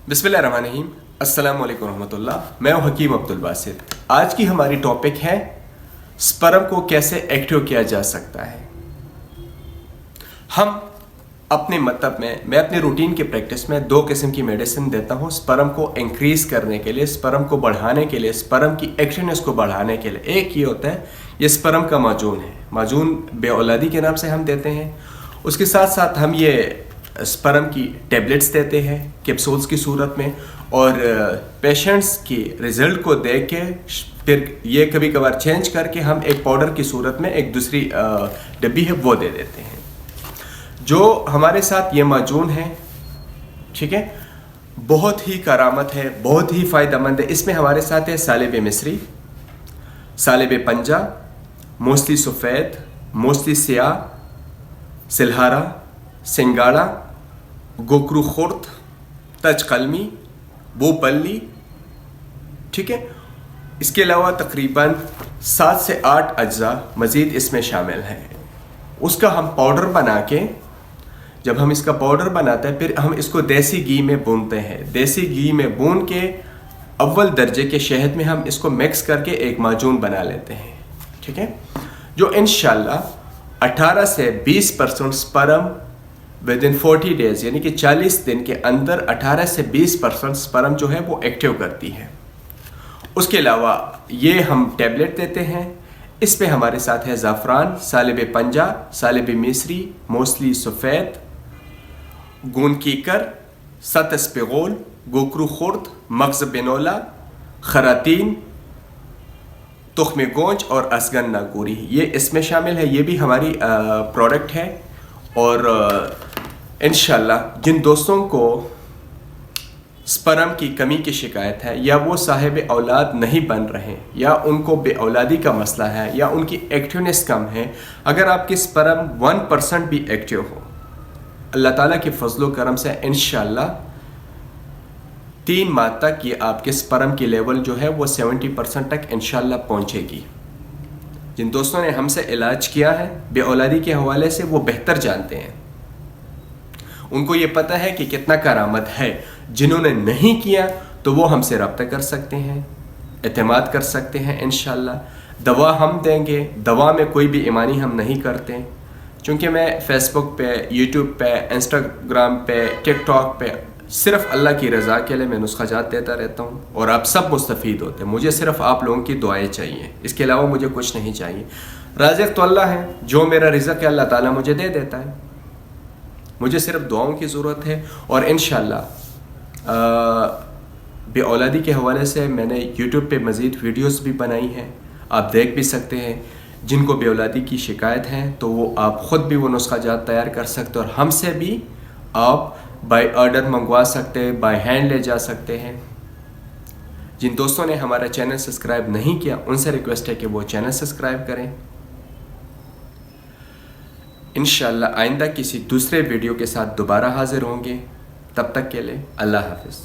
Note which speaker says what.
Speaker 1: बिस्मिल्लाहिर्रहमानिर्रहीम। अस्सलाम वालेकुम रहमतुल्लाह। मैं हूं हकीम अब्दुल बासित। आज की हमारी टॉपिक है स्पर्म को कैसे एक्टिव किया जा सकता है। हम अपने मतलब में मैं अपने रूटीन की प्रैक्टिस में 2 किस्म की मेडिसिन देता हूं स्पर्म को इंक्रीज करने के लिए, स्पर्म को बढ़ाने के लिए, स्पर्म की एक्टिवनेस को बढ़ाने के लिए। एक ये होता है, ये स्पर्म का माजून है, माजून बे औलादी के नाम से हम देते हैं। उसके साथ साथ हम ये स्पर्म की टैबलेट्स देते हैं कैप्सूल्स की सूरत में, और पेशेंट्स की रिजल्ट को देख के फिर ये कभी कभार चेंज करके हम एक पाउडर की सूरत में एक दूसरी डब्बी है वो दे देते हैं। जो हमारे साथ ये माजून है, ठीक है, बहुत ही करामत है, बहुत ही फ़ायदेमंद है। इसमें हमारे साथ है सालिब मिस्री, सालिब पंजा, मोस्टली सफ़ेद, मोस्टली सियाह, सिलहारा, सिंगाड़ा, गोकरू खुर्द, तज कलमी, बोपल्ली, ठीक है। इसके अलावा तकरीबन 7 से 8 अज्जा मज़ीद इसमें शामिल हैं। उसका हम पाउडर बना के, जब हम इसका पाउडर बनाते हैं फिर हम इसको देसी घी में भूनते हैं। देसी घी में भून के अव्वल दर्जे के शहद में हम इसको मिक्स करके एक माजून बना लेते हैं, ठीक है, जो इंशाल्लाह 18 से 20% स्पर्म विद इन 40 डेज यानी कि 40 दिन के अंदर 18 से 20% स्पर्म जो है वो एक्टिव करती है। उसके अलावा ये हम टैबलेट देते हैं। इस पे हमारे साथ है ज़ाफ़रान, सालिब पंजा, सालिब मिस्री, मोस्टली सफ़ेद, गून कीकर, सतस्पिगोल, गोकरू खुर्द, मग्ज़ बिनोला, खरातीन, तुख्म गोंज और असगन नागूरी, ये इसमें शामिल है। ये भी हमारी प्रोडक्ट है। और इंशाल्लाह जिन दोस्तों को स्पर्म की कमी की शिकायत है, या वो साहिब औलाद नहीं बन रहे, या उनको बे औलादी का मसला है, या उनकी एक्टिवनेस कम है, अगर आपकी स्पर्म 1% भी एक्टिव हो, अल्लाह ताला के फजलो करम से इंशाल्लाह 3 माह तक ये आपके स्पर्म की लेवल जो है वो 70% तक इंशाल्लाह पहुंचेगी। जिन दोस्तों ने हमसे इलाज किया है बे औलादी के हवाले से, वो बेहतर जानते हैं, उनको ये पता है कि कितना करामत है। जिन्होंने नहीं किया तो वो हमसे रब्ता कर सकते हैं, एतमाद कर सकते हैं। इंशाल्लाह दवा हम देंगे, दवा में कोई भी ईमानी हम नहीं करते, क्योंकि मैं फेसबुक पे, यूट्यूब पे, इंस्टाग्राम पे, टिकटॉक पे सिर्फ अल्लाह की रज़ा के लिए मैं नुस्ख़ाजात देता रहता हूँ, और आप सब मुस्तफ़ीद होते हैं। मुझे सिर्फ आप लोगों की दुआएं चाहिए, इसके अलावा मुझे कुछ नहीं चाहिए। राज़िक़ तो अल्लाह है, जो मेरा रिज़्क़ है अल्लाह ताला मुझे दे देता है, मुझे सिर्फ दुआओं की ज़रूरत है। और इंशाल्लाह बे औलादी के हवाले से मैंने यूट्यूब पे मज़ीद वीडियोस भी बनाई हैं, आप देख भी सकते हैं। जिनको बे औलादी की शिकायत है तो वो आप ख़ुद भी वो नुस्ख़ाजात तैयार कर सकते हैं, और हमसे भी आप बाय ऑर्डर मंगवा सकते हैं, बाय हैंड ले जा सकते हैं। जिन दोस्तों ने हमारा चैनल सब्सक्राइब नहीं किया, उनसे रिक्वेस्ट है कि वो चैनल सब्सक्राइब करें। इंशाल्लाह आइंदा किसी दूसरे वीडियो के साथ दोबारा हाजिर होंगे। तब तक के लिए अल्लाह हाफ़िज़।